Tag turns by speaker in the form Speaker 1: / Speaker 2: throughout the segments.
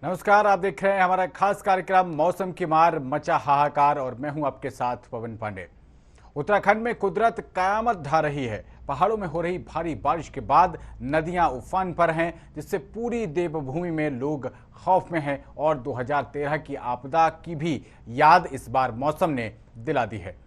Speaker 1: नमस्कार, आप देख रहे हैं हमारा खास कार्यक्रम मौसम की मार मचा हाहाकार और मैं हूं आपके साथ पवन पांडे। उत्तराखंड में कुदरत कयामत ढा रही है। पहाड़ों में हो रही भारी बारिश के बाद नदियां उफान पर हैं, जिससे पूरी देवभूमि में लोग खौफ में हैं और 2013 की आपदा की भी याद इस बार मौसम ने दिला दी है।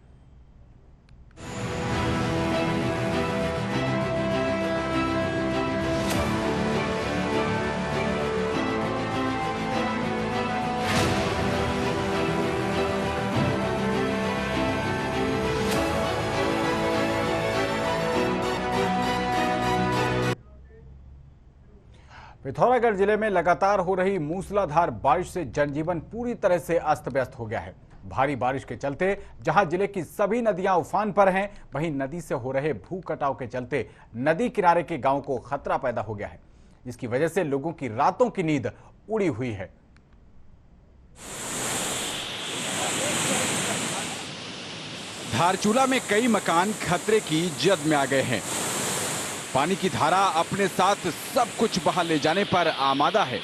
Speaker 1: पिथौरागढ़ जिले में लगातार हो रही मूसलाधार बारिश से जनजीवन पूरी तरह से अस्त व्यस्त हो गया है। भारी बारिश के चलते जहां जिले की सभी नदियां उफान पर हैं, वहीं नदी से हो रहे भू कटाव के चलते नदी किनारे के गांवों को खतरा पैदा हो गया है, जिसकी वजह से लोगों की रातों की नींद उड़ी हुई है।
Speaker 2: धारचूला में कई मकान खतरे की जद में आ गए हैं। पानी की धारा अपने साथ सब कुछ बहा ले जाने पर आमादा है।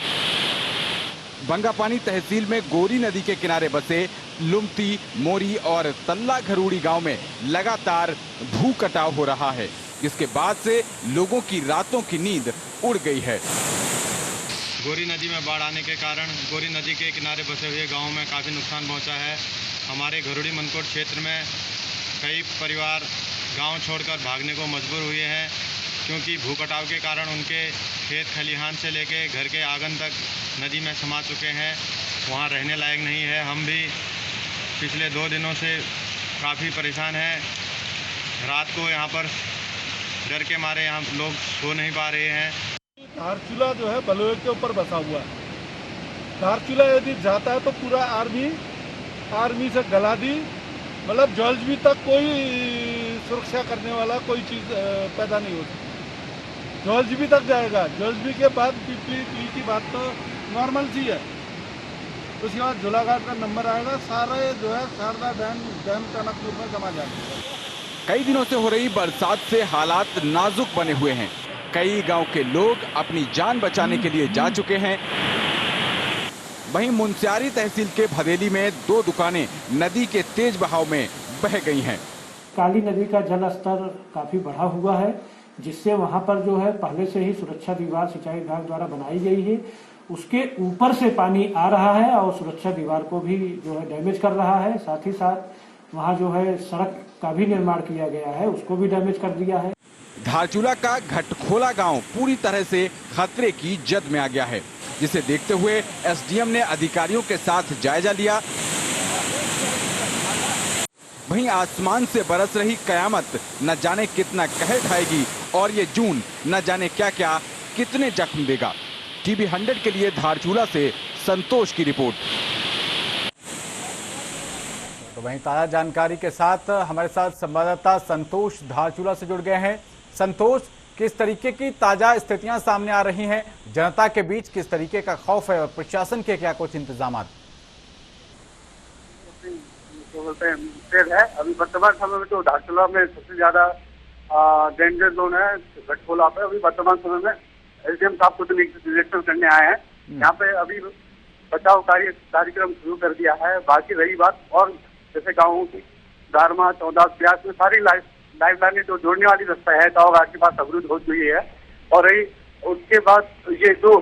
Speaker 2: बंगापानी तहसील में गोरी नदी के किनारे बसे लुमती, मोरी और तल्ला घरूड़ी गांव में लगातार भू कटाव हो रहा है, जिसके बाद से लोगों की रातों की नींद उड़ गई है।
Speaker 3: गोरी नदी में बाढ़ आने के कारण गोरी नदी के किनारे बसे हुए गाँव में काफ़ी नुकसान पहुँचा है। हमारे घरूड़ी मनकोट क्षेत्र में कई परिवार गाँव छोड़कर भागने को मजबूर हुए हैं, क्योंकि भू कटाव के कारण उनके खेत खलिहान से लेके घर के आंगन तक नदी में समा चुके हैं। वहाँ रहने लायक नहीं है। हम भी पिछले 2 दिनों से काफ़ी परेशान हैं। रात को यहाँ पर डर के मारे यहाँ लोग सो नहीं पा रहे हैं।
Speaker 4: धारचूला जो है बलुए के ऊपर बसा हुआ है। धारचूला यदि जाता है तो पूरा आर्मी से गला दी, मतलब जलजीबी तक कोई सुरक्षा करने वाला कोई चीज़ पैदा नहीं होती। जलजीबी तक जाएगा, जलजीबी के बाद पिपली की बात तो नॉर्मल सी है। उसके बाद झूलाघाट का नंबर आएगा, सारे जो है शारदा डैम टनकपुर में जमा जाएंगे।
Speaker 2: कई दिनों से हो रही बरसात से हालात नाजुक बने हुए हैं। कई गांव के लोग अपनी जान बचाने के लिए जा चुके हैं। वहीं मुनस्यारी तहसील के भदेली में 2 दुकानें नदी के तेज बहाव में बह गई हैं।
Speaker 5: काली नदी का जल स्तर काफी बढ़ा हुआ है, जिससे वहां पर जो है पहले से ही सुरक्षा दीवार सिंचाई विभाग द्वारा बनाई गई है। उसके ऊपर से पानी आ रहा है और सुरक्षा दीवार को भी जो है डैमेज कर रहा है। साथ ही साथ वहां जो है सड़क का भी निर्माण किया गया है, उसको भी डैमेज कर दिया है।
Speaker 2: धारचूला का घटखोला गांव पूरी तरह से खतरे की जद में आ गया है, जिसे देखते हुए एसडीएम ने अधिकारियों के साथ जायजा लिया। वहीं आसमान से बरस रही कयामत न जाने कितना कहर ढाएगी और ये जून न जाने क्या क्या कितने जख्म देगा। टीवी 100 के लिए धारचूला से संतोष की रिपोर्ट।
Speaker 1: तो वहीं ताजा जानकारी के साथ हमारे साथ संवाददाता संतोष धारचूला से जुड़ गए हैं। संतोष, किस तरीके की ताजा स्थितियां सामने आ रही हैं, जनता के बीच किस तरीके का खौफ है और प्रशासन के क्या कुछ इंतजाम?
Speaker 6: है अभी वर्तमान समय में तो धारचूला में सबसे ज्यादा डेंजर जोन है घटखोला पे। अभी वर्तमान समय में एसडीएम साहब खुद निरीक्षण करने आए हैं। यहाँ पे अभी बचाव कार्यक्रम शुरू कर दिया है। बाकी रही बात और जैसे गाँवों की दारमा, चौदास, प्यास में सारी लाइफ लाइनें जो जोड़ने वाली रास्ता है गाँव घाट के पास अवरुद्ध हो चुकी है। और रही उसके बाद ये जो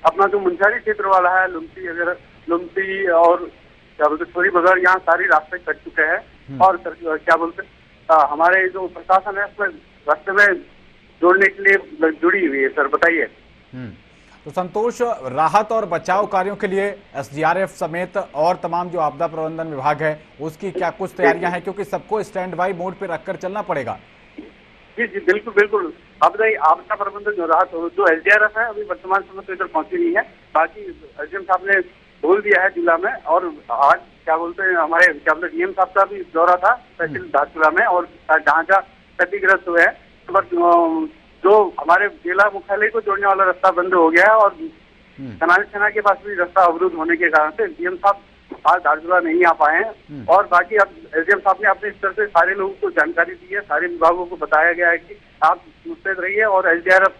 Speaker 6: अपना जो मुनस्यारी क्षेत्र वाला है, लुमती और क्या बोलते छोरी बगैर, यहाँ सारी रास्ते कट चुके हैं। और क्या बोलते हमारे जो प्रशासन है उसमें रास्ते में जोड़ने के लिए जुड़ी हुई है। सर बताइए।
Speaker 1: तो संतोष, राहत और बचाव कार्यों के लिए एसडीआरएफ समेत और तमाम जो आपदा प्रबंधन विभाग है उसकी क्या कुछ तैयारियां हैं, क्योंकि सबको स्टैंड बाई मोड पे रखकर चलना पड़ेगा?
Speaker 6: जी जी बिल्कुल। आपदा प्रबंधन जो राहत जो एसडीआरएफ है अभी वर्तमान समय तो इधर पहुंची नहीं है। बाकी एसडीएम साहब ने बोल दिया है जिला में। और आज क्या बोलते हैं हमारे डीएम साहब का भी दौरा था तहसील धारचूला में, और जहाँ क्षतिग्रस्त हुए हैं जो हमारे जिला मुख्यालय को जोड़ने वाला रास्ता बंद हो गया है और कनाली सेना के पास भी रास्ता अवरुद्ध होने के कारण से डीएम साहब आज धारचूला नहीं आ पाए हैं। और बाकी अब एसडीएम साहब ने अपने स्तर से सारे लोगों को जानकारी दी है, सारे विभागों को बताया गया है कि आप मुस्तैद रहिए और एसडीआरएफ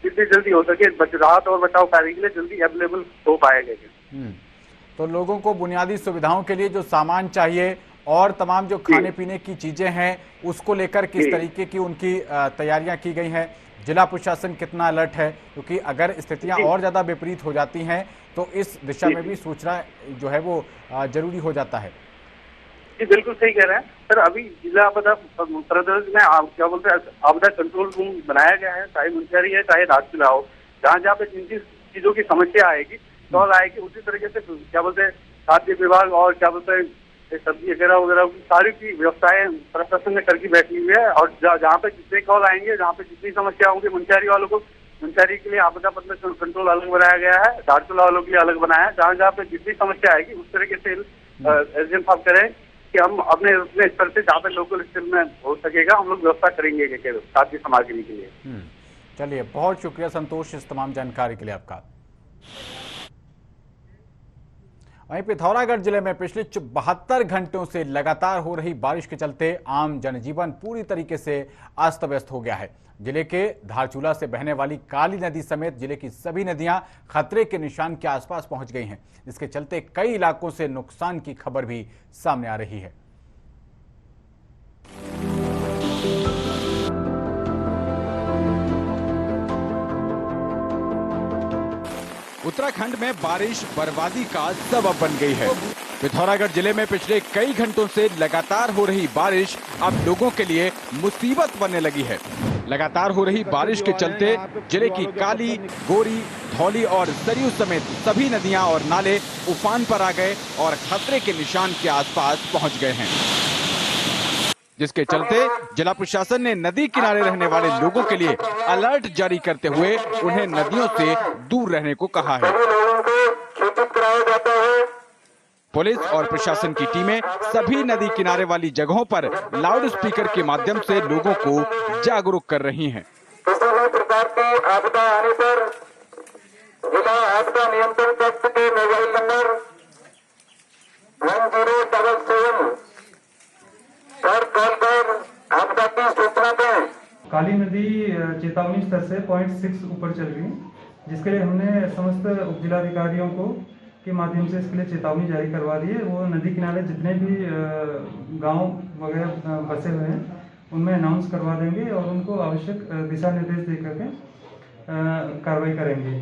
Speaker 6: जितनी जल्दी हो सके राहत और बचाव कार्य के लिए जल्दी अवेलेबल हो पाएगा।
Speaker 1: तो लोगों को बुनियादी सुविधाओं के लिए जो सामान चाहिए और तमाम जो खाने पीने की चीजें हैं उसको लेकर किस तरीके की उनकी तैयारियां की गई हैं? जिला प्रशासन कितना अलर्ट है? क्योंकि अगर स्थितियां और ज्यादा विपरीत हो जाती हैं तो इस दिशा में भी सूचना जो है वो जरूरी हो जाता है।
Speaker 6: जी बिल्कुल सही कह रहे हैं सर। अभी जिला आपदा प्रबंधन में क्या बोलते हैं आपदा कंट्रोल रूम बनाया गया है, चाहे मुंशियारी है चाहे धारचूला हो, जहाँ जहाँ पे जिन जिन चीजों की समस्या आएगी सॉल्व आएगी उसी तरीके से क्या बोलते हैं खाद्य विभाग और क्या बोलते हैं सब्जी वगैरह वगैरह सारी की व्यवस्थाएं प्रशासन ने करके बैठी हुई है। और जहाँ पे जितने कॉल आएंगे, जहाँ पे जितनी समस्या होंगी मुंशियारी वालों को, मुंशियारी के लिए आपदा प्रबंधन कंट्रोल अलग बनाया गया है, धारचूला वालों के लिए अलग बनाया है। जहाँ जहाँ पे जितनी समस्या आएगी उस तरीके से एसडीएम साहब करें कि हम अपने स्तर से जहाँ पे लोकल स्तर में हो सकेगा हम लोग व्यवस्था करेंगे खाद्य सामग्री के लिए।
Speaker 1: चलिए, बहुत शुक्रिया संतोष इस तमाम जानकारी के लिए आपका। वहीं पिथौरागढ़ जिले में पिछले 72 घंटों से लगातार हो रही बारिश के चलते आम जनजीवन पूरी तरीके से अस्त व्यस्त हो गया है। जिले के धारचूला से बहने वाली काली नदी समेत जिले की सभी नदियां खतरे के निशान के आसपास पहुंच गई हैं, जिसके चलते कई इलाकों से नुकसान की खबर भी सामने आ रही है।
Speaker 2: उत्तराखंड में बारिश बर्बादी का सबब बन गई है। पिथौरागढ़ जिले में पिछले कई घंटों से लगातार हो रही बारिश अब लोगों के लिए मुसीबत बनने लगी है। लगातार हो रही बारिश के चलते जिले की काली, गोरी, धौली और सरयू समेत सभी नदियां और नाले उफान पर आ गए और खतरे के निशान के आसपास पहुंच गए हैं, जिसके चलते जिला प्रशासन ने नदी किनारे रहने वाले लोगों के लिए अलर्ट जारी करते हुए उन्हें नदियों से दूर रहने को कहा है। पुलिस और प्रशासन की टीमें सभी नदी किनारे वाली जगहों पर लाउड स्पीकर के माध्यम से लोगों को जागरूक कर रही हैं।
Speaker 7: किसी भी प्रकार की आपदा आने पर जिला आपदा नियंत्रण कक्ष के मोबाइल नंबर 1077 पर कॉल कर आपदा की सूचना दें।
Speaker 8: काली नदी चेतावनी स्तर से 0.6 ऊपर चल रही है, जिसके लिए हमने समस्त उप जिलाधिकारियों को के माध्यम से इसके लिए चेतावनी जारी करवा दी है। वो नदी किनारे जितने भी गांव वगैरह बसे हुए हैं उनमें अनाउंस करवा देंगे और उनको आवश्यक दिशा निर्देश दे करके कार्रवाई करेंगे।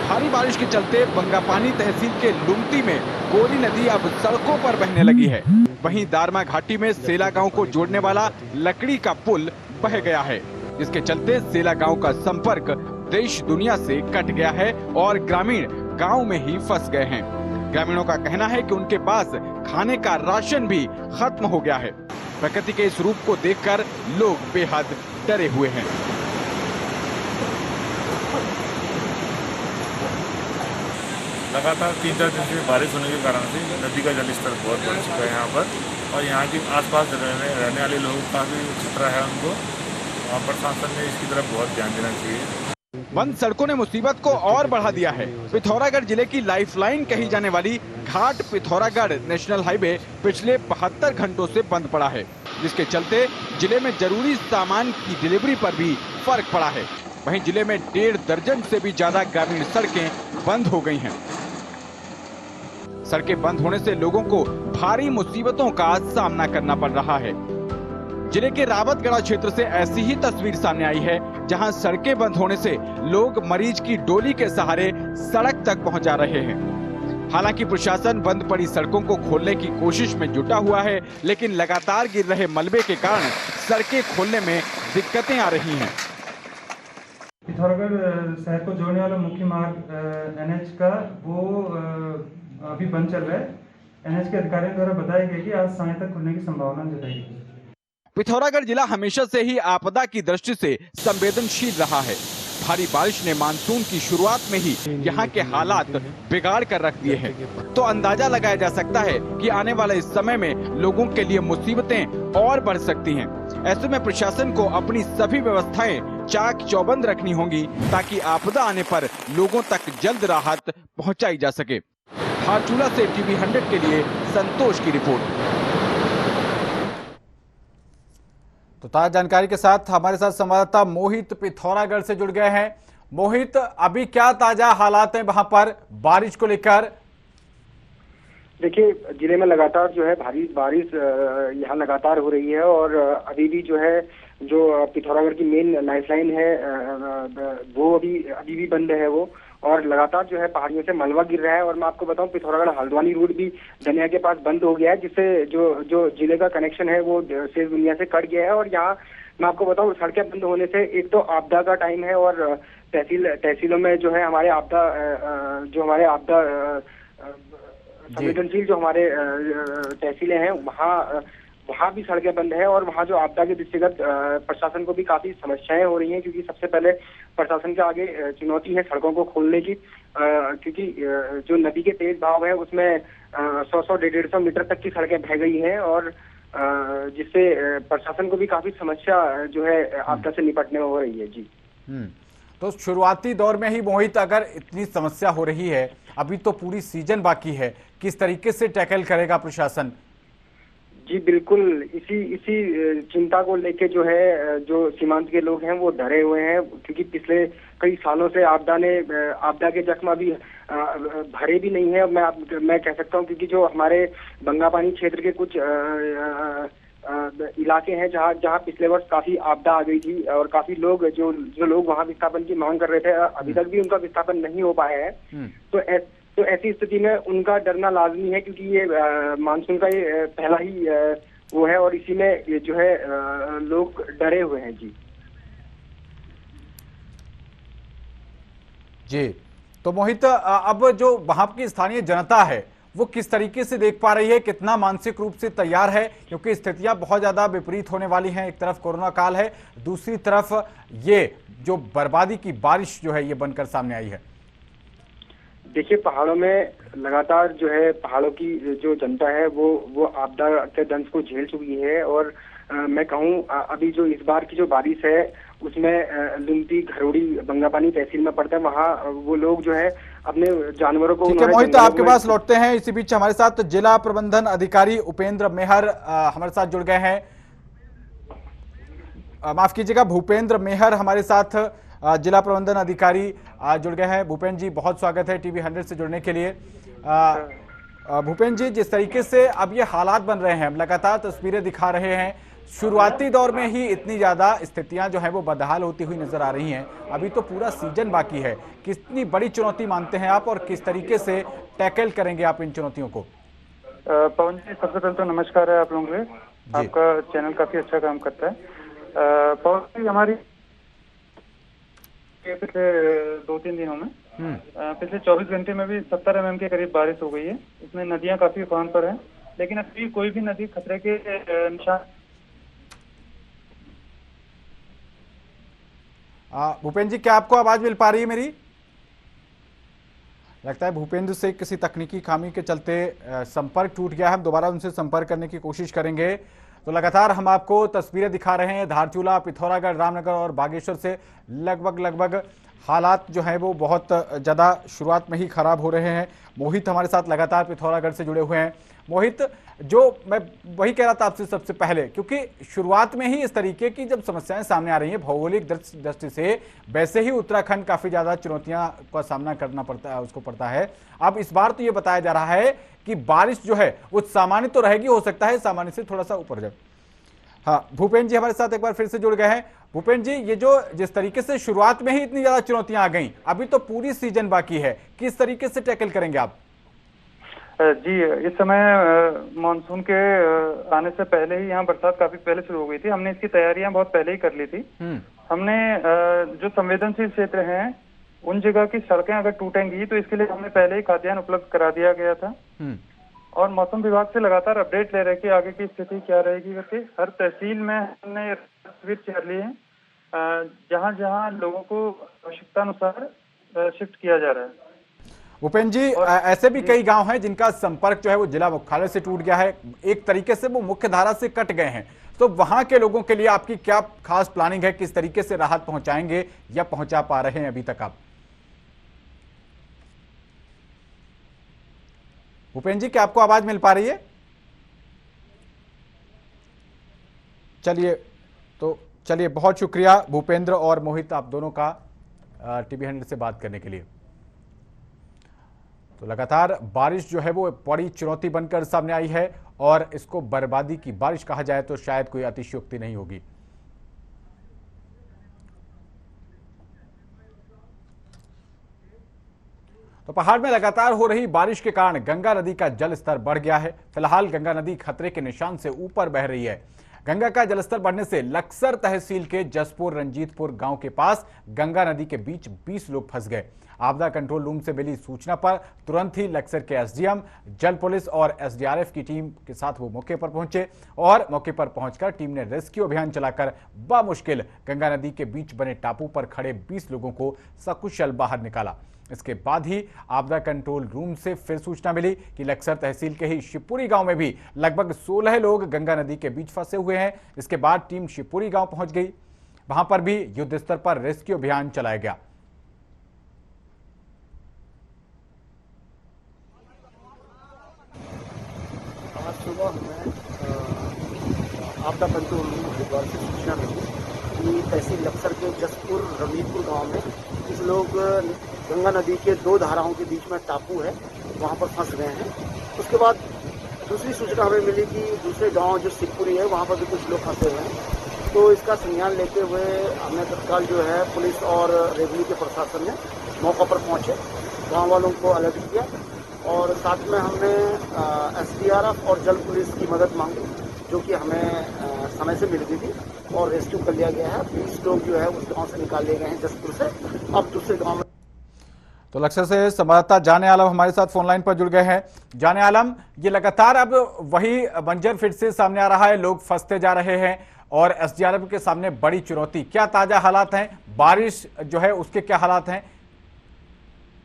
Speaker 2: भारी बारिश के चलते बंगापानी तहसील के लुमती में गोरी नदी अब सड़कों पर बहने लगी है। वहीं दारमा घाटी में सेला गांव को जोड़ने वाला लकड़ी का पुल बह गया है, जिसके चलते सेला गांव का संपर्क देश दुनिया से कट गया है और ग्रामीण गांव में ही फंस गए हैं। ग्रामीणों का कहना है कि उनके पास खाने का राशन भी खत्म हो गया है। प्रकृति के इस रूप को देखकर लोग बेहद डरे हुए हैं।
Speaker 9: लगातार 3-4 दिन से बारिश होने के कारण से नदी का जलस्तर बहुत बढ़ चुका है यहाँ पर, और यहाँ के आसपास रहने वाले लोगों का भी खतरा है उनको, और प्रशासन ने इसकी तरफ बहुत ध्यान देना चाहिए।
Speaker 2: बंद सड़कों ने मुसीबत को और बढ़ा दिया है। पिथौरागढ़ जिले की लाइफलाइन कही जाने वाली घाट पिथौरागढ़ नेशनल हाईवे पिछले 72 घंटों से बंद पड़ा है, जिसके चलते जिले में जरूरी सामान की डिलीवरी पर भी फर्क पड़ा है। वहीं जिले में 1.5 दर्जन से भी ज्यादा ग्रामीण सड़कें बंद हो गई हैं। सड़कें बंद होने से लोगों को भारी मुसीबतों का सामना करना पड़ रहा है। जिले के रावतगढ़ा क्षेत्र से ऐसी ही तस्वीर सामने आई है, जहां सड़कें बंद होने से लोग मरीज की डोली के सहारे सड़क तक पहुंचा रहे हैं। हालांकि प्रशासन बंद पड़ी सड़कों को खोलने की कोशिश में जुटा हुआ है, लेकिन लगातार गिर रहे मलबे के कारण सड़कें खोलने में दिक्कतें आ रही हैं।
Speaker 8: पिथौरागढ़ शहर को जोड़ने वाला मुख्य मार्ग NH का वो अभी बंद चल रहा है। NH के अधिकारियों द्वारा बताया गया कि आज साय तक खुलने की संभावना जताई गई।
Speaker 2: पिथौरागढ़ जिला हमेशा से ही आपदा की दृष्टि से संवेदनशील रहा है। भारी बारिश ने मानसून की शुरुआत में ही यहाँ के हालात बिगाड़ कर रख दिए हैं, तो अंदाजा लगाया जा सकता है कि आने वाले इस समय में लोगों के लिए मुसीबतें और बढ़ सकती हैं। ऐसे में प्रशासन को अपनी सभी व्यवस्थाएं चाक चौबंद रखनी होंगी, ताकि आपदा आने पर लोगों तक जल्द राहत पहुँचाई जा सके। धारचूला से TV 100 के लिए संतोष की रिपोर्ट।
Speaker 1: तो ताजा जानकारी के साथ हमारे साथ संवाददाता मोहित पिथौरागढ़ से जुड़ गए हैं। मोहित, अभी क्या ताजा हालात हैं वहां पर बारिश को लेकर?
Speaker 10: देखिए, जिले में लगातार जो है भारी बारिश यहाँ लगातार हो रही है और अभी भी जो है जो पिथौरागढ़ की मेन लाइफ लाइन है वो अभी भी बंद है वो, और लगातार जो है पहाड़ियों से मलबा गिर रहा है। और मैं आपको बताऊं, पिथौरागढ़ हल्द्वानी रोड भी दनिया के पास बंद हो गया है, जिससे जो जिले का कनेक्शन है वो शेष दुनिया से कट गया है। और यहाँ मैं आपको बताऊं, सड़कें बंद होने से एक तो आपदा का टाइम है और तहसीलों में जो है हमारे आपदा संवेदनशील जो हमारे तहसीलें हैं वहाँ भी सड़कें बंद है और वहाँ जो आपदा के दृष्टिगत प्रशासन को भी काफी समस्याएं हो रही हैं, क्योंकि सबसे पहले प्रशासन के आगे चुनौती है सड़कों को खोलने की, क्योंकि जो नदी के तेज बहाव है उसमें 100-150 मीटर तक की सड़कें बह गई हैं और जिससे प्रशासन को भी काफी समस्या जो है आपदा से निपटने में हो रही है। जी
Speaker 1: तो शुरुआती दौर में ही मोहित, अगर इतनी समस्या हो रही है, अभी तो पूरी सीजन बाकी है, किस तरीके से टैकल करेगा प्रशासन?
Speaker 10: जी बिल्कुल, इसी चिंता को लेके जो है जो सीमांत के लोग हैं वो डरे हुए हैं, क्योंकि पिछले कई सालों से आपदा के जख्म अभी भरे भी नहीं है। मैं कह सकता हूँ, क्योंकि जो हमारे बंगापानी क्षेत्र के कुछ इलाके हैं जहाँ पिछले वर्ष काफी आपदा आ गई थी और काफी लोग जो लोग वहाँ विस्थापन की मांग कर रहे थे, अभी तक भी उनका विस्थापन नहीं हो पाया है। तो ऐसी स्थिति में उनका डरना लाजमी है, क्योंकि ये मानसून का ये पहला ही वो है और इसी में ये जो है लोग डरे हुए हैं।
Speaker 1: जी तो मोहित, अब जो वहां की स्थानीय जनता है वो किस तरीके से देख पा रही है, कितना मानसिक रूप से तैयार है, क्योंकि स्थितियां बहुत ज्यादा विपरीत होने वाली हैं। एक तरफ कोरोना काल है, दूसरी तरफ ये जो बर्बादी की बारिश जो है ये बनकर सामने आई है।
Speaker 10: देखिए, पहाड़ों में लगातार जो है पहाड़ों की जो जनता है वो आपदा के दंश को झेल चुकी है और मैं कहूँ अभी जो इस बार की जो बारिश है उसमें लुमती, घरोड़ी, बंगापानी तहसील में पड़ता है, वहाँ वो लोग जो है अपने जानवरों को।
Speaker 1: ठीक है मोहित, आपके पास लौटते हैं। इसी बीच हमारे साथ जिला प्रबंधन अधिकारी उपेंद्र मेहर हमारे साथ जुड़ गए हैं। माफ कीजिएगा, भूपेंद्र मेहर हमारे साथ जिला प्रबंधन अधिकारी जुड़ गए हैं। भूपेंद्र जी, बहुत स्वागत है टीवी 100 से जुड़ने के लिए। भूपेंद्र जी, जिस तरीके से अब ये हालात बन रहे हैं, हम लगातार तस्वीरें दिखा रहे हैं, शुरुआती दौर में ही इतनी ज्यादा स्थितियां जो है वो बदहाल होती हुई नजर आ रही हैं, अभी तो पूरा सीजन बाकी है, कितनी बड़ी चुनौती मानते हैं आप और किस तरीके से टैकल करेंगे आप इन चुनौतियों को?
Speaker 8: पवन जी, सबसे पहले तो नमस्कार है आप लोगों के, आपका चैनल काफी अच्छा काम करता है। पवन जी, हमारी पिछले 2-3 दिनों में पिछले 24 घंटे में भी 70 mm के करीब बारिश हो गई है। इसमें नदियां काफी उफान पर हैं, लेकिन अभी कोई भी नदी खतरे के निशान।
Speaker 1: भूपेंद्र जी, क्या आपको आवाज मिल पा रही है मेरी? लगता है भूपेंद्र से किसी तकनीकी खामी के चलते संपर्क टूट गया है। हम दोबारा उनसे संपर्क करने की कोशिश करेंगे। तो लगातार हम आपको तस्वीरें दिखा रहे हैं धारचूला, पिथौरागढ़, रामनगर और बागेश्वर से। लगभग हालात जो है वो बहुत ज़्यादा शुरुआत में ही खराब हो रहे हैं। मोहित हमारे साथ लगातार पिथौरागढ़ से जुड़े हुए हैं। मोहित, जो मैं वही कह रहा था आपसे सबसे पहले, क्योंकि शुरुआत में ही इस तरीके की जब समस्याएं सामने आ रही हैं भौगोलिक दृष्टि से, वैसे ही उत्तराखंड काफी ज्यादा चुनौतियां का सामना करना पड़ता है। अब इस बार तो ये बताया जा रहा है कि बारिश जो है वो सामान्य तो रहेगी, हो सकता है सामान्य से थोड़ा सा ऊपर जाए। हाँ, भूपेंद्र जी हमारे साथ एक बार फिर से जुड़ गए हैं। भूपेंद्र जी, ये जो जिस तरीके से शुरुआत में ही इतनी ज्यादा चुनौतियां आ गई, अभी तो पूरी सीजन बाकी है, किस तरीके से टैकल करेंगे आप?
Speaker 8: जी, इस समय मानसून के आने से पहले ही यहाँ बरसात काफी पहले शुरू हो गई थी। हमने इसकी तैयारियां बहुत पहले ही कर ली थी। हमने जो संवेदनशील क्षेत्र हैं उन जगह की सड़कें अगर टूटेंगी तो इसके लिए हमने पहले ही खाद्यान्न उपलब्ध करा दिया गया था और मौसम विभाग से लगातार अपडेट ले रहे कि आगे की स्थिति क्या रहेगी करके। हर तहसील में हमने तस्वीर शेयर ली है जहाँ जहाँ लोगों को आवश्यकता अनुसार शिफ्ट किया जा रहा है।
Speaker 1: भूपेंद्र जी, ऐसे भी कई गांव हैं जिनका संपर्क जो है वो जिला मुख्यालय से टूट गया है, एक तरीके से वो मुख्य धारा से कट गए हैं, तो वहां के लोगों के लिए आपकी क्या खास प्लानिंग है, किस तरीके से राहत पहुंचाएंगे या पहुंचा पा रहे हैं अभी तक आप? भूपेंद्र जी, क्या आपको आवाज मिल पा रही है? चलिए, तो चलिए, बहुत शुक्रिया भूपेंद्र और मोहित, आप दोनों का टीवी 100 से बात करने के लिए। तो लगातार बारिश जो है वो बड़ी चुनौती बनकर सामने आई है और इसको बर्बादी की बारिश कहा जाए तो शायद कोई अतिशयोक्ति नहीं होगी। तो पहाड़ में लगातार हो रही बारिश के कारण गंगा नदी का जल स्तर बढ़ गया है। फिलहाल गंगा नदी खतरे के निशान से ऊपर बह रही है। गंगा का जलस्तर बढ़ने से लक्सर तहसील के जसपुर रंजीतपुर गांव के पास गंगा नदी के बीच 20 लोग फंस गए। आपदा कंट्रोल रूम से मिली सूचना पर तुरंत ही लक्सर के एसडीएम, जल पुलिस और एसडीआरएफ की टीम के साथ वो मौके पर पहुंचे और मौके पर पहुंचकर टीम ने रेस्क्यू अभियान चलाकर बामुश्किल गंगा नदी के बीच बने टापू पर खड़े 20 लोगों को सकुशल बाहर निकाला। इसके बाद ही आपदा कंट्रोल रूम से फिर सूचना मिली कि लक्सर तहसील के ही शिवपुरी गांव में भी लगभग 16 लोग गंगा नदी के बीच फंसे हुए हैं। इसके बाद टीम शिवपुरी गांव पहुंच गई। वहां पर भी युद्ध स्तर पर रेस्क्यू अभियान चलाया गया।
Speaker 11: आज सुबह हमें आपदा कंट्रोल रूम हरिद्वार से सूचना मिली कि तहसील लक्सर के जसपुर रंजीतपुर गांव में कुछ लोग गंगा नदी के दो धाराओं के बीच में टापू है, वहां पर फंस गए हैं। उसके बाद दूसरी सूचना हमें मिली कि दूसरे गांव जो शिवपुरी है वहां पर भी कुछ लोग फंसे हुए हैं। तो इसका संज्ञान लेते हुए हमने तत्काल जो है पुलिस और रेवन्यू के प्रशासन ने मौका पर पहुंचे, गाँव वालों को अलर्ट किया और साथ में हमने एसडीआरएफ और जल पुलिस की मदद मांगी, जो कि हमें समय से मिल गई थी और रेस्क्यू कर लिया गया है। 20 लोग जो है उस गांव से निकाल लिए गए हैं जसपुर से, अब दूसरे गांव में।
Speaker 1: तो लक्सर से संवाददाता जाने आलम हमारे साथ फोन लाइन पर जुड़ गए हैं। जाने आलम, ये लगातार अब वही मंजर फिर से सामने आ रहा है, लोग फंसते जा रहे हैं और एसडीआरएफ के सामने बड़ी चुनौती। क्या ताजा हालात हैं, बारिश जो है उसके क्या हालात हैं?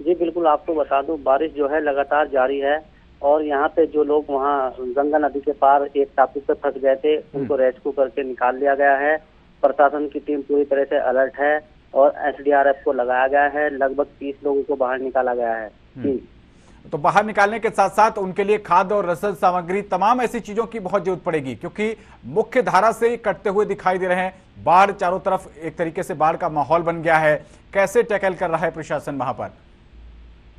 Speaker 12: जी बिल्कुल, आपको बता दूं, बारिश जो है लगातार जारी है और यहाँ पे जो लोग वहाँ गंगा नदी के पार एक टापू पे फंस गए थे, उनको रेस्क्यू करके निकाल लिया गया है। प्रशासन की टीम पूरी तरह से अलर्ट है और एसडीआरएफ को लगाया गया है। लगभग 30 लोगों को बाहर निकाला गया है।
Speaker 1: तो बाहर निकालने के साथ साथ उनके लिए खाद्य और रसद सामग्री, तमाम ऐसी चीजों की बहुत जरूरत पड़ेगी, क्योंकि मुख्य धारा से कटते हुए दिखाई दे रहे हैं। बाढ़ चारों तरफ, एक तरीके से बाढ़ का माहौल बन गया है। कैसे टैकल कर रहा है प्रशासन वहां पर?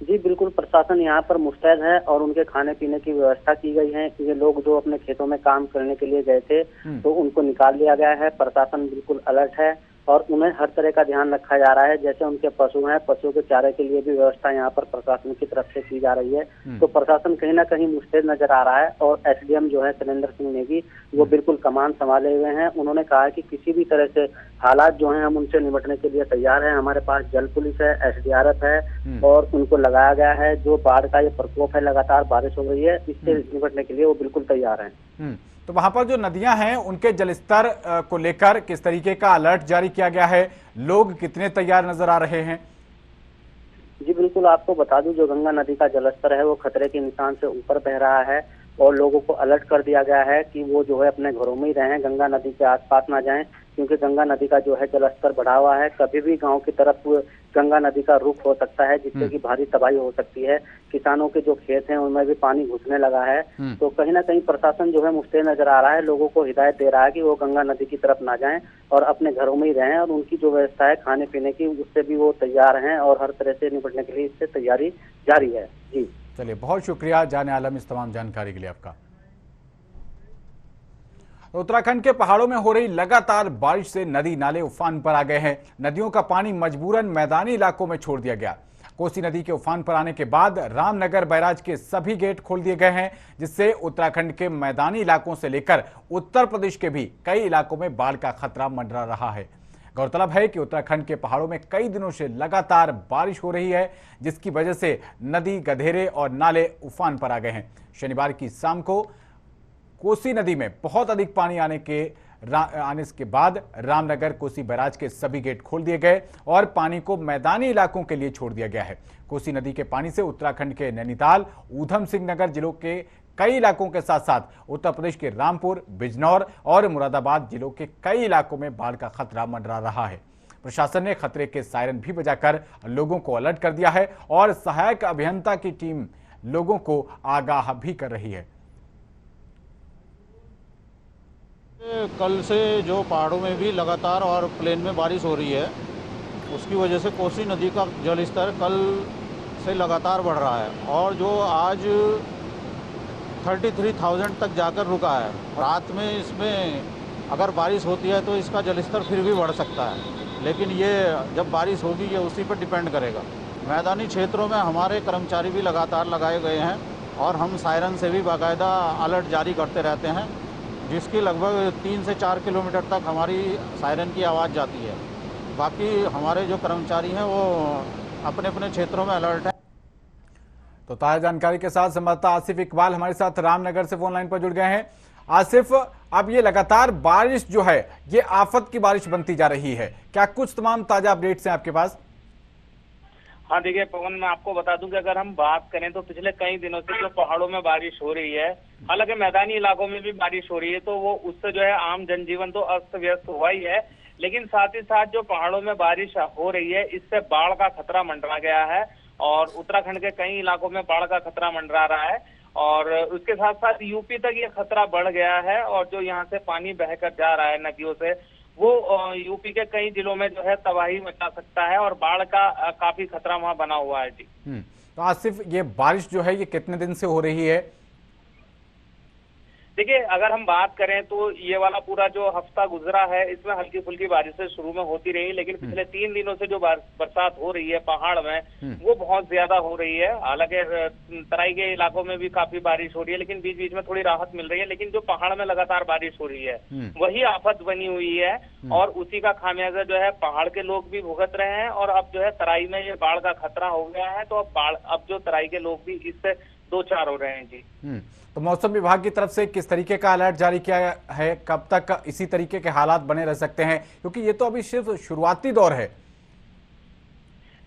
Speaker 12: जी बिल्कुल, प्रशासन यहाँ पर मुस्तैद है और उनके खाने पीने की व्यवस्था की गई है। ये लोग जो अपने खेतों में काम करने के लिए गए थे तो उनको निकाल लिया गया है। प्रशासन बिल्कुल अलर्ट है और उन्हें हर तरह का ध्यान रखा जा रहा है। जैसे उनके पशु हैं, पशुओं के चारे के लिए भी व्यवस्था यहाँ पर प्रशासन की तरफ से की जा रही है। तो प्रशासन कहीं ना कहीं मुस्तैद नजर आ रहा है और एसडीएम जो है सुरेंद्र सिंह नेगी, वो बिल्कुल कमान संभाले हुए हैं। उन्होंने कहा है कि किसी भी तरह से हालात जो हैं हम उनसे निपटने के लिए तैयार हैं। हमारे पास जल पुलिस है, एसडीआरएफ है और उनको लगाया गया है। जो बाढ़ का ये प्रकोप है, लगातार बारिश हो रही है, इससे निपटने के लिए वो बिल्कुल तैयार हैं।
Speaker 1: तो वहां पर जो नदियां हैं उनके जलस्तर को लेकर किस तरीके का अलर्ट जारी किया गया है? लोग कितने तैयार नजर आ रहे हैं?
Speaker 12: जी बिल्कुल, आपको बता दूं, जो गंगा नदी का जलस्तर है वो खतरे के निशान से ऊपर बह रहा है और लोगों को अलर्ट कर दिया गया है कि वो जो है अपने घरों में ही रहें, गंगा नदी के आसपास ना जाएं, क्योंकि गंगा नदी का जो है जलस्तर बढ़ा हुआ है। कभी भी गांव की तरफ गंगा नदी का रुख हो सकता है, जिससे कि भारी तबाही हो सकती है। किसानों के जो खेत हैं उनमें भी पानी घुसने लगा है। तो कहीं ना कहीं प्रशासन जो है मुस्तैद नजर आ रहा है, लोगों को हिदायत दे रहा है कि वो गंगा नदी की तरफ ना जाएं और अपने घरों में ही रहें और उनकी जो व्यवस्था है खाने पीने की, उससे भी वो तैयार हैं और हर तरह से निपटने के लिए इससे तैयारी जारी है। जी
Speaker 1: चलिए, बहुत शुक्रिया जाने आलम इस तमाम जानकारी के लिए आपका। उत्तराखंड के पहाड़ों में हो रही लगातार बारिश से नदी नाले उफान पर आ गए हैं। नदियों का पानी मजबूरन मैदानी इलाकों में छोड़ दिया गया। कोसी नदी के उफान पर आने के बाद रामनगर बैराज के सभी गेट खोल दिए गए हैं, जिससे उत्तराखंड के मैदानी इलाकों से लेकर उत्तर प्रदेश के भी कई इलाकों में बाढ़ का खतरा मंडरा रहा है। गौरतलब है कि उत्तराखंड के पहाड़ों में कई दिनों से लगातार बारिश हो रही है, जिसकी वजह से नदी, गधेरे और नाले उफान पर आ गए हैं। शनिवार की शाम को कोसी नदी में बहुत अधिक पानी आने के बाद रामनगर कोसी बैराज के सभी गेट खोल दिए गए और पानी को मैदानी इलाकों के लिए छोड़ दिया गया है। कोसी नदी के पानी से उत्तराखंड के नैनीताल, ऊधम सिंह नगर जिलों के कई इलाकों के साथ साथ उत्तर प्रदेश के रामपुर, बिजनौर और मुरादाबाद जिलों के कई इलाकों में बाढ़ का खतरा मंडरा रहा है। प्रशासन ने खतरे के सायरन भी बजाकर लोगों को अलर्ट कर दिया है और सहायक अभियंता की टीम लोगों को आगाह भी कर रही है।
Speaker 13: कल से जो पहाड़ों में भी लगातार और प्लेन में बारिश हो रही है, उसकी वजह से कोसी नदी का जल स्तर कल से लगातार बढ़ रहा है और जो आज 33,000 तक जाकर रुका है। रात में इसमें अगर बारिश होती है तो इसका जलस्तर फिर भी बढ़ सकता है, लेकिन ये जब बारिश होगी ये उसी पर डिपेंड करेगा। मैदानी क्षेत्रों में हमारे कर्मचारी भी लगातार लगाए गए हैं और हम सायरन से भी बाकायदा अलर्ट जारी करते रहते हैं, जिसकी लगभग 3 से 4 किलोमीटर तक हमारी सायरन की आवाज़ जाती है। बाकी हमारे जो कर्मचारी हैं वो अपने अपने क्षेत्रों में अलर्ट हैं।
Speaker 1: तो ताज़ा जानकारी के साथ संवाददाता आसिफ इकबाल हमारे साथ रामनगर से फोन लाइन पर जुड़ गए हैं। आसिफ, अब ये लगातार बारिश जो है ये आफत की बारिश बनती जा रही है, क्या कुछ तमाम ताजा अपडेट्स हैं आपके पास?
Speaker 14: हाँ देखिए पवन, मैं आपको बता दूं कि अगर हम बात करें तो पिछले कई दिनों से जो पहाड़ों में बारिश हो रही है, हालांकि मैदानी इलाकों में भी बारिश हो रही है, तो वो उससे जो है आम जनजीवन तो अस्त व्यस्त हुआ ही है, लेकिन साथ ही साथ जो पहाड़ों में बारिश हो रही है इससे बाढ़ का खतरा मंडरा गया है और उत्तराखंड के कई इलाकों में बाढ़ का खतरा मंडरा रहा है और उसके साथ साथ यूपी तक ये खतरा बढ़ गया है और जो यहाँ से पानी बहकर जा रहा है नदियों से, वो यूपी के कई जिलों में जो है तबाही मचा सकता है और बाढ़ का काफी खतरा वहां बना हुआ है। जी
Speaker 1: तो आसिफ, ये बारिश जो है ये कितने दिन से हो रही है?
Speaker 14: देखिए अगर हम बात करें तो ये वाला पूरा जो हफ्ता गुजरा है इसमें हल्की फुल्की बारिशें शुरू में होती रही, लेकिन पिछले 3 दिनों से जो बरसात हो रही है पहाड़ में वो बहुत ज्यादा हो रही है। हालांकि तराई के इलाकों में भी काफी बारिश हो रही है, लेकिन बीच बीच में थोड़ी राहत मिल रही है, लेकिन जो पहाड़ में लगातार बारिश हो रही है वही आफत बनी हुई है और उसी का खामियाजा जो है पहाड़ के लोग भी भुगत रहे हैं और अब जो है तराई में ये बाढ़ का खतरा हो गया है, तो अब जो तराई के लोग भी इससे 2-4 हो रहे हैं। जी
Speaker 1: तो मौसम विभाग की तरफ से किस तरीके का अलर्ट जारी किया है, कब तक इसी तरीके के हालात बने रह सकते हैं, क्योंकि ये तो अभी सिर्फ शुरुआती दौर है?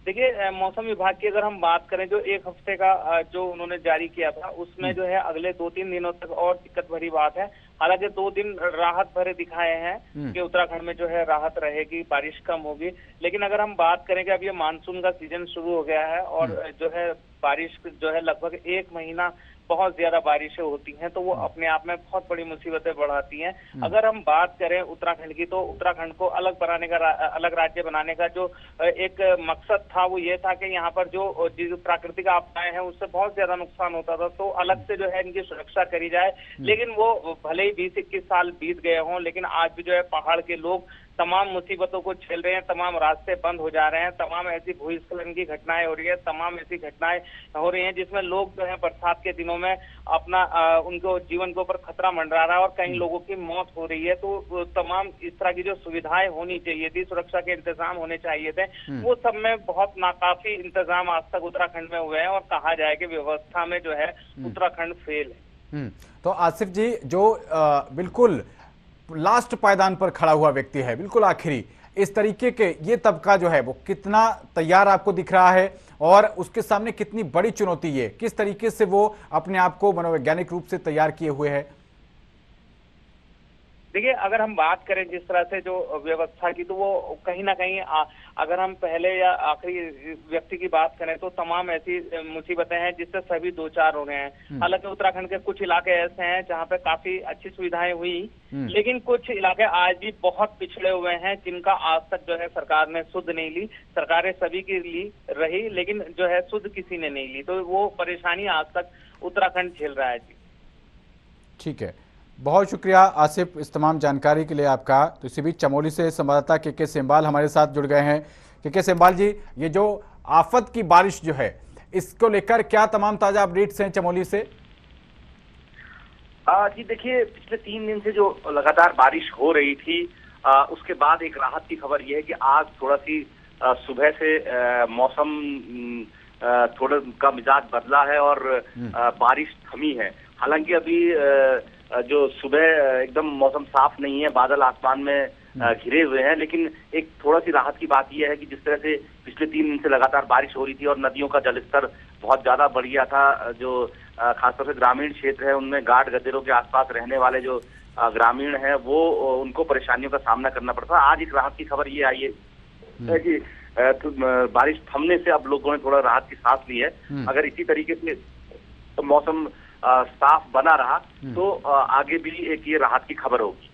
Speaker 14: देखिए मौसम विभाग की अगर हम बात करें, जो 1 हफ्ते का जो उन्होंने जारी किया था उसमें जो है अगले 2-3 दिनों तक और दिक्कत भरी बात है। हालांकि 2 दिन राहत भरे दिखाए हैं कि उत्तराखंड में जो है राहत रहेगी, बारिश कम होगी, लेकिन अगर हम बात करें कि अब ये मानसून का सीजन शुरू हो गया है और जो है बारिश जो है लगभग 1 महीना बहुत ज्यादा बारिशें होती हैं, तो वो अपने आप में बहुत बड़ी मुसीबतें बढ़ाती हैं। अगर हम बात करें उत्तराखंड की, तो उत्तराखंड को अलग राज्य बनाने का जो एक मकसद था वो ये था कि यहाँ पर जो प्राकृतिक आपदाएं हैं उससे बहुत ज्यादा नुकसान होता था, तो अलग से जो है इनकी सुरक्षा करी जाए। लेकिन वो भले ही 20-21 साल बीत गए हों, लेकिन आज भी जो है पहाड़ के लोग तमाम मुसीबतों को झेल रहे हैं, तमाम रास्ते बंद हो जा रहे हैं, तमाम ऐसी भूस्खलन की घटनाएं हो रही है, तमाम ऐसी घटनाएं हो रही हैं जिसमें लोग जो है बरसात के दिनों में अपना उनको जीवन के ऊपर खतरा मंडरा रहा है और कई लोगों की मौत हो रही है। तो तमाम इस तरह की जो सुविधाएं होनी चाहिए थी, सुरक्षा के इंतजाम होने चाहिए थे, वो सब में बहुत नाकाफी इंतजाम आज तक उत्तराखंड में हुए हैं और कहा जाए कि व्यवस्था में जो है उत्तराखंड फेल है।
Speaker 1: तो आसिफ जी, जो बिल्कुल लास्ट पायदान पर खड़ा हुआ व्यक्ति है, बिल्कुल आखिरी, इस तरीके के ये तबका जो है वो कितना तैयार आपको दिख रहा है और उसके सामने कितनी बड़ी चुनौती है, किस तरीके से वो अपने आप को मनोवैज्ञानिक रूप से तैयार किए हुए है?
Speaker 14: देखिए अगर हम बात करें जिस तरह से जो व्यवस्था की, तो वो कहीं ना कहीं अगर हम पहले या आखिरी व्यक्ति की बात करें तो तमाम ऐसी मुसीबतें हैं जिससे सभी 2-4 हो रहे हैं। हालांकि उत्तराखंड के कुछ इलाके ऐसे हैं जहां पे काफी अच्छी सुविधाएं हुई, लेकिन कुछ इलाके आज भी बहुत पिछड़े हुए हैं जिनका आज तक जो है सरकार ने सुध नहीं ली। सरकारें सभी की ली रही, लेकिन जो है सुध किसी ने नहीं ली, तो वो परेशानी आज तक उत्तराखंड झेल रहा है। जी
Speaker 1: ठीक है, बहुत शुक्रिया आसिफ इस तमाम जानकारी के लिए आपका। तो इसी बीच चमोली से संवाददाता के सेम्बाल हमारे साथ जुड़ गए हैं। के सेम्बाल जी, ये जो आफत की बारिश जो है इसको लेकर क्या तमाम ताजा अपडेट्स हैं चमोली से?
Speaker 15: जी देखिए, पिछले 3 दिन से जो लगातार बारिश हो रही थी उसके बाद एक राहत की खबर यह है कि आज थोड़ा सी सुबह से मौसम थोड़ा का मिजाज बदला है और बारिश थमी है। हालांकि अभी जो सुबह एकदम मौसम साफ नहीं है, बादल आसमान में घिरे हुए हैं, लेकिन एक थोड़ा सी राहत की बात यह है कि जिस तरह से पिछले 3 दिन से लगातार बारिश हो रही थी और नदियों का जलस्तर बहुत ज्यादा बढ़ गया था, जो खासतौर से ग्रामीण क्षेत्र है उनमें घाट गदेरों के आसपास रहने वाले जो ग्रामीण हैं वो उनको परेशानियों का सामना करना पड़ता। आज एक राहत की खबर ये आई है कि बारिश थमने से अब लोगों ने थोड़ा राहत की सांस ली है। अगर इसी तरीके से मौसम साफ बना रहा तो आगे भी एक ये राहत की खबर होगी।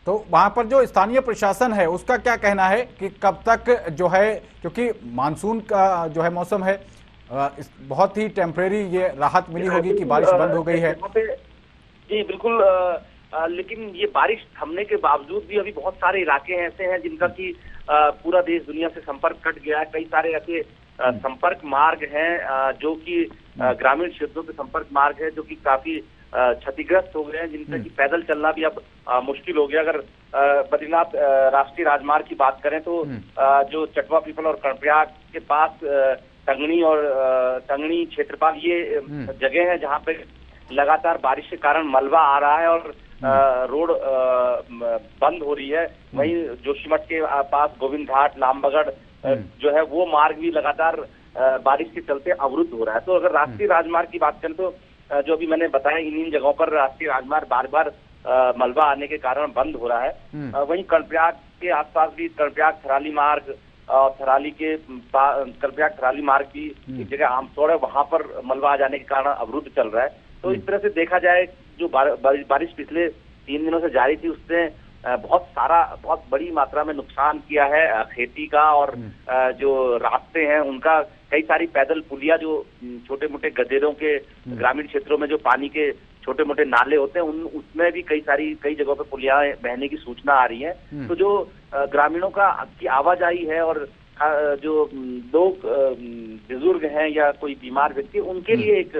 Speaker 1: तो वहां पर जो स्थानीय प्रशासन है उसका क्या कहना है कि कब तक जो है, क्योंकि मानसून का जो है मौसम है, बहुत ही टेम्परेरी ये राहत मिली होगी कि बारिश बंद हो गई है।
Speaker 15: जी बिल्कुल, लेकिन ये बारिश थमने के बावजूद भी अभी बहुत सारे इलाके ऐसे हैं जिनका कि पूरा देश दुनिया से संपर्क कट गया है। कई सारे ऐसे संपर्क मार्ग हैं जो कि ग्रामीण क्षेत्रों के संपर्क मार्ग है जो कि काफी क्षतिग्रस्त हो गए हैं, जिनसे कि पैदल चलना भी अब मुश्किल हो गया। अगर बद्रीनाथ राष्ट्रीय राजमार्ग की बात करें तो जो चटवा पीपल और कर्णप्रयाग के पास टंगनी क्षेत्रपाल ये जगह है जहाँ पे लगातार बारिश के कारण मलबा आ रहा है और रोड बंद हो रही है। वहीं जोशीमठ के पास गोविंद घाट, लामबगढ़ जो है वो मार्ग भी लगातार बारिश के चलते अवरुद्ध हो रहा है। तो अगर राष्ट्रीय राजमार्ग की बात करें तो जो भी मैंने बताया इन जगहों पर राष्ट्रीय राजमार्ग बार बार मलबा आने के कारण बंद हो रहा है। वहीं कर्णप्रयाग के आसपास भी कर्णप्रयाग थराली मार्ग और थराली के कर्णप्रयाग थराली मार्ग की एक जगह आमतौर है, वहां पर मलबा आ जाने के कारण अवरुद्ध चल रहा है। तो इस तरह से देखा जाए जो बारिश पिछले 3 दिनों से जारी थी उसने बहुत बड़ी मात्रा में नुकसान किया है खेती का, और जो रास्ते हैं उनका, कई सारी पैदल पुलिया जो छोटे मोटे गदेरों के ग्रामीण क्षेत्रों में जो पानी के छोटे मोटे नाले होते हैं उसमें भी कई जगहों पे पुलिया बहने की सूचना आ रही है। तो जो ग्रामीणों की आवाजाही है और जो लोग बुजुर्ग हैं या कोई बीमार व्यक्ति, उनके लिए एक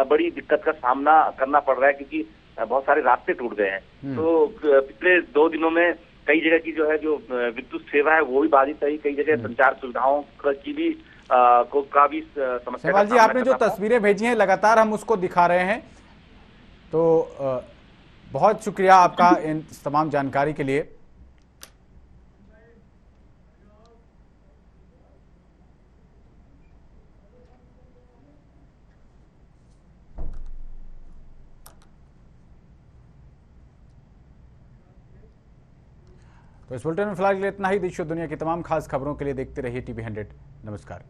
Speaker 15: बड़ी दिक्कत का सामना करना पड़ रहा है क्योंकि बहुत सारे रास्ते टूट गए हैं। तो पिछले 2 दिनों में कई जगह की जो है जो विद्युत सेवा है वो भी बाधित रही, कई जगह संचार सुविधाओं की भी काफी समस्या।
Speaker 1: सहवाल जी, आपने जो तस्वीरें भेजी हैं लगातार हम उसको दिखा रहे हैं, तो बहुत शुक्रिया आपका इन तमाम जानकारी के लिए। तो इस बुलेटिन में फिलहाल इतना ही। देश और दुनिया की तमाम खास खबरों के लिए देखते रहिए टीवी 100। नमस्कार।